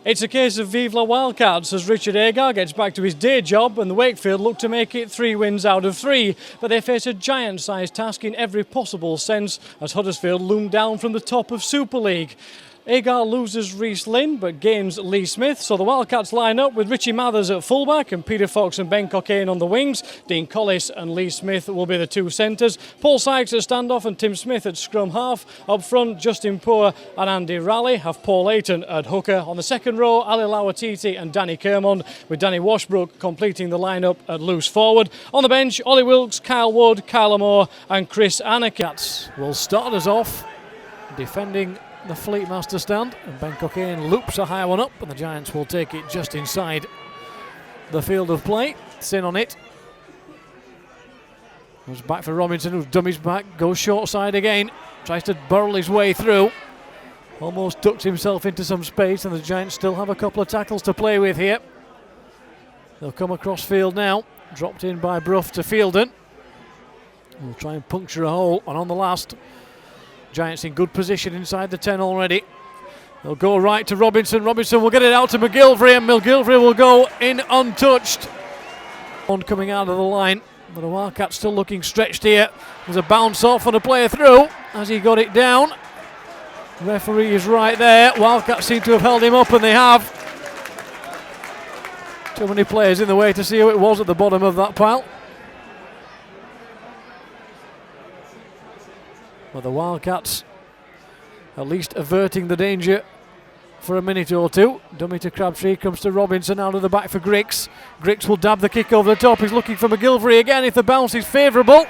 It's a case of vive la Wildcats as Richard Agar gets back to his day job and the Wakefield look to make it 3 wins out of 3. But they face a giant-sized task in every possible sense as Huddersfield loom down from the top of Super League. Agar loses Reece Lynn but gains Lee Smith, so the Wildcats line up with Richie Mathers at fullback and Peter Fox and Ben Cockayne on the wings. Dean Collis and Lee Smith will be the two centres. Paul Sykes at standoff and Tim Smith at scrum half. Up front, Justin Poor and Andy Raleigh have Paul Ayton at hooker. On the second row, Ali Lawatiti and Danny Kermond, with Danny Washbrook completing the lineup at loose forward. On the bench, Ollie Wilkes, Kyle Wood, Kyler Moore and Chris Anakats will start us off defending the Fleetmaster stand, and Ben Cockayne loops a high one up and the Giants will take it just inside the field of play. Sin on it. Goes back for Robinson, who's dummies back, goes short side again, tries to burrow his way through, almost ducks himself into some space, and the Giants still have a couple of tackles to play with here. They'll come across field now, dropped in by Brough to Fielden. We'll try and puncture a hole, and on the last, Giants in good position inside the 10 already. They'll go right to Robinson. Robinson will get it out to McGilvery, and McGilvery will go in untouched. One coming out of the line, but the Wildcats still looking stretched here. There's a bounce off and a player through as he got it down. The referee is right there. Wildcats seem to have held him up, and they have. Too many players in the way to see who it was at the bottom of that pile. But the Wildcats at least averting the danger for a minute or two. Dummy to Crabtree, comes to Robinson, out of the back for Griggs. Griggs will dab the kick over the top. He's looking for McGilvery again if the bounce is favourable.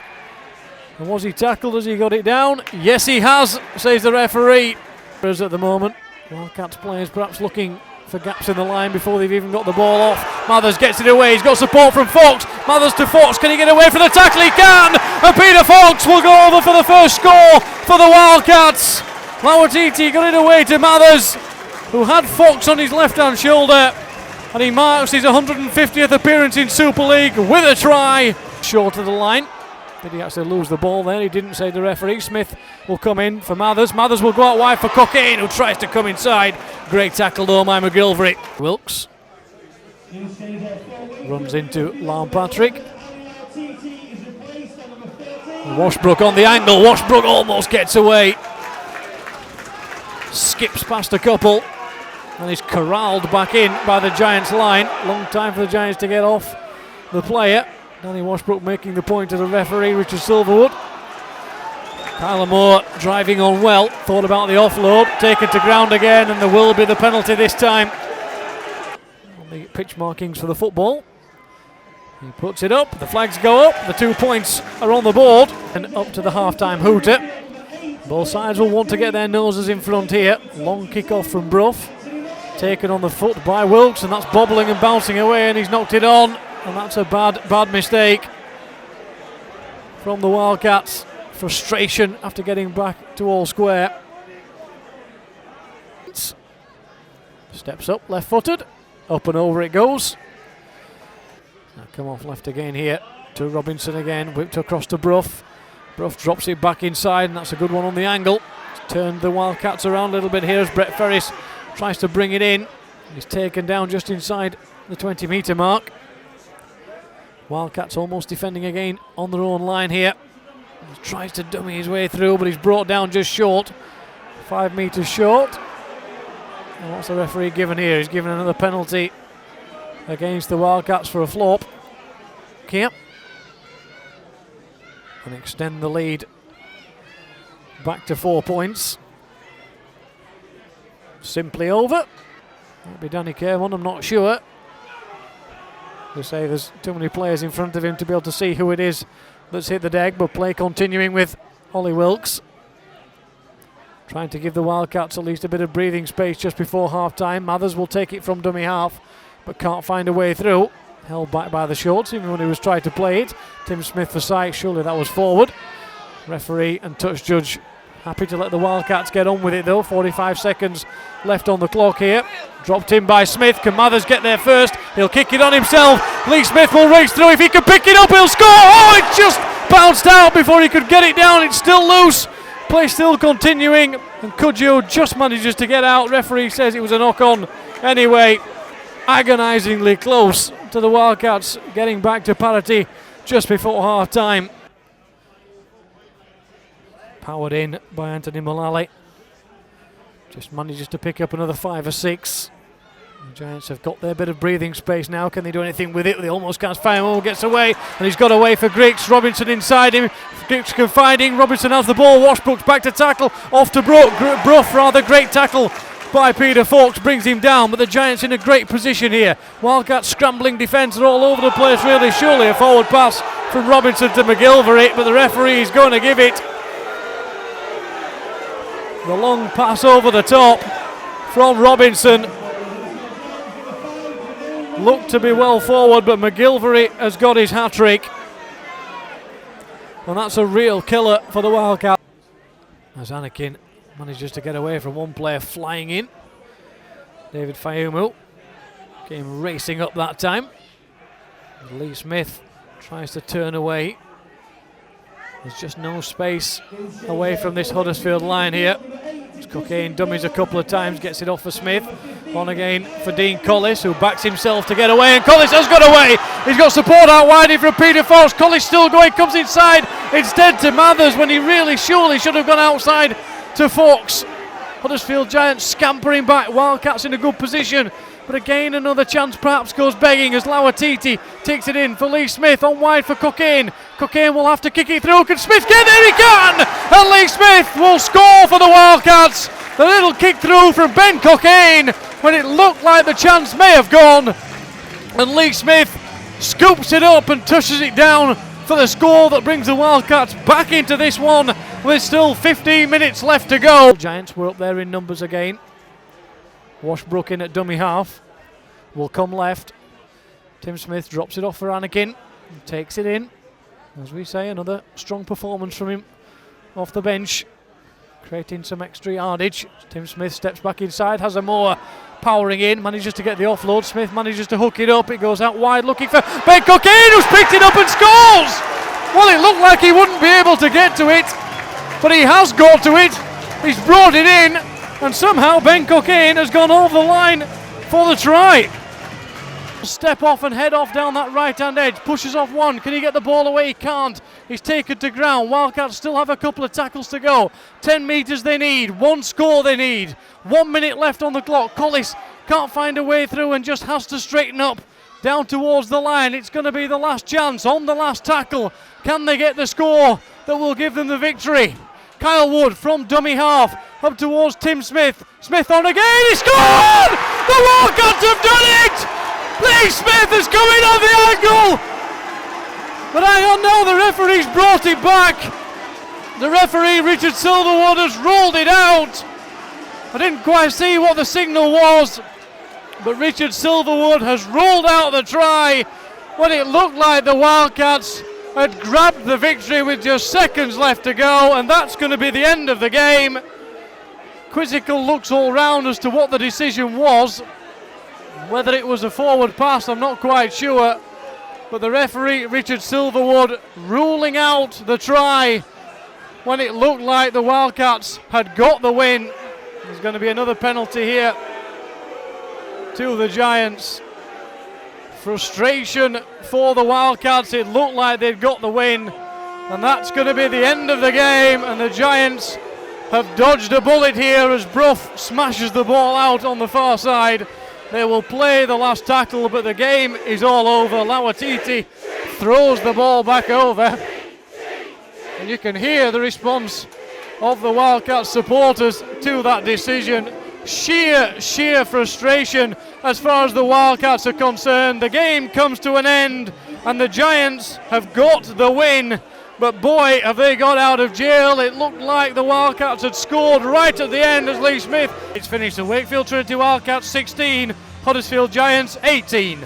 And was he tackled as he got it down? Yes, he has, says the referee. At the moment, Wildcats players perhaps looking for gaps in the line before they've even got the ball off. Mathers gets it away, he's got support from Fox. Mathers to Fox, can he get away from the tackle? He can! And Peter Fox will go over for the first score for the Wildcats. Lawatiti got it away to Mathers, who had Fox on his left-hand shoulder, and he marks his 150th appearance in Super League with a try. Short of the line. Did he actually lose the ball there? He didn't, say the referee. Smith will come in for Mathers. Mathers will go out wide for Cockayne, who tries to come inside. Great tackle though by McGilvery. Wilkes runs into Patrick. Washbrook on the angle. Washbrook almost gets away. Skips past a couple and is corralled back in by the Giants line. Long time for the Giants to get off the player. Danny Washbrook making the point to the referee, Richard Silverwood. Kyler Moore driving on well, thought about the offload, taken to ground again, and there will be the penalty this time. On the pitch markings for the football. He puts it up, the flags go up, the 2 points are on the board, and up to the half-time hooter. Both sides will want to get their noses in front here. Long kick-off from Brough, taken on the foot by Wilkes, and that's bobbling and bouncing away, and he's knocked it on. And that's a bad mistake from the Wildcats. Frustration after getting back to all square. Steps up, left-footed. Up and over it goes. Now come off left again here to Robinson again. Whipped across to Brough. Brough drops it back inside, and that's a good one on the angle. It's turned the Wildcats around a little bit here as Brett Ferris tries to bring it in. He's taken down just inside the 20-metre mark. Wildcats almost defending again on their own line here. He tries to dummy his way through, but he's brought down just short. 5 metres short. And what's the referee given here? He's given another penalty against the Wildcats for a flop. Here. And extend the lead back to 4 points. Simply over. Might be Danny Kermond, I'm not sure. They say there's too many players in front of him to be able to see who it is that's hit the deck, but play continuing with Ollie Wilkes. Trying to give the Wildcats at least a bit of breathing space just before half-time. Mathers will take it from dummy half, but can't find a way through. Held back by the shorts, even when he was trying to play it. Tim Smith for Sykes, surely that was forward. Referee and touch judge happy to let the Wildcats get on with it though. 45 seconds left on the clock here. Dropped in by Smith. Can Mathers get there first? He'll kick it on himself. Lee Smith will race through. If he can pick it up, he'll score. Oh, it just bounced out before he could get it down. It's still loose. Play still continuing. And Cudjoe just manages to get out. Referee says it was a knock-on. Anyway, agonisingly close to the Wildcats getting back to parity just before half-time. Powered in by Anthony Mullally. Just manages to pick up another 5 or 6. The Giants have got their bit of breathing space now. Can they do anything with it? They almost can't find him. Gets away, and he's got away for Griggs. Robinson inside him. Griggs confiding. Robinson has the ball. Washbrook's back to tackle. Off to Bruff. Rather great tackle by Peter Fawkes. Brings him down, but the Giants in a great position here. Wildcats scrambling defence. They're all over the place really. Surely a forward pass from Robinson to McGilvery, but the referee is going to give it. The long pass over the top from Robinson. Looked to be well forward, but McGilvery has got his hat-trick. And that's a real killer for the Wildcats. As Anakin manages to get away from one player flying in. David Fayumu came racing up that time. Lee Smith tries to turn away. There's just no space away from this Huddersfield line here. Cocaine dummies a couple of times, gets it off for Smith. On again for Dean Collis, who backs himself to get away, and Collis has got away. He's got support out wide in from Peter Fawkes. Collis still going, comes inside instead to Mathers when he really surely should have gone outside to Fawkes. Huddersfield Giants scampering back, Wildcats in a good position. But again, another chance perhaps goes begging as Lauatiti takes it in for Lee Smith on wide for Cocaine. Cocaine will have to kick it through. Can Smith get there? He can! And Lee Smith will score for the Wildcats. The little kick through from Ben Cocaine when it looked like the chance may have gone. And Lee Smith scoops it up and touches it down for the score that brings the Wildcats back into this one with still 15 minutes left to go. Giants were up there in numbers again. Washbrook in at dummy half, will come left. Tim Smith drops it off for Anakin, takes it in. As we say, another strong performance from him off the bench, creating some extra yardage. Tim Smith steps back inside, has a more powering in, manages to get the offload. Smith manages to hook it up, it goes out wide looking for Ben Cocaine, who's picked it up and scores! Well, it looked like he wouldn't be able to get to it, but he has got to it. He's brought it in. And somehow Ben Cocaine has gone over the line for the try. Step off and head off down that right-hand edge. Pushes off one. Can he get the ball away? He can't. He's taken to ground. Wildcats still have a couple of tackles to go. 10 metres they need. One score they need. 1 minute left on the clock. Collis can't find a way through and just has to straighten up down towards the line. It's going to be the last chance on the last tackle. Can they get the score that will give them the victory? Kyle Wood from dummy half up towards Tim Smith. Smith on again, he scored! The Wildcats have done it! Lee Smith is coming on the angle! But hang on now, the referee's brought it back. The referee, Richard Silverwood, has rolled it out. I didn't quite see what the signal was, but Richard Silverwood has rolled out the try when it looked like the Wildcats had grabbed the victory with just seconds left to go, and that's going to be the end of the game. Quizzical looks all round as to what the decision was. Whether it was a forward pass, I'm not quite sure. But the referee, Richard Silverwood, ruling out the try when it looked like the Wildcats had got the win. There's going to be another penalty here to the Giants. Frustration for the Wildcats. It looked like they'd got the win, and that's going to be the end of the game, and the Giants have dodged a bullet here as Bruff smashes the ball out on the far side. They will play the last tackle, but the game is all over. Lauatiti throws the ball back over, and you can hear the response of the Wildcats supporters to that decision. Sheer frustration as far as the Wildcats are concerned. The game comes to an end and the Giants have got the win, but boy have they got out of jail. It looked like the Wildcats had scored right at the end as Lee Smith. It's finished. The Wakefield Trinity Wildcats 16, Huddersfield Giants 18.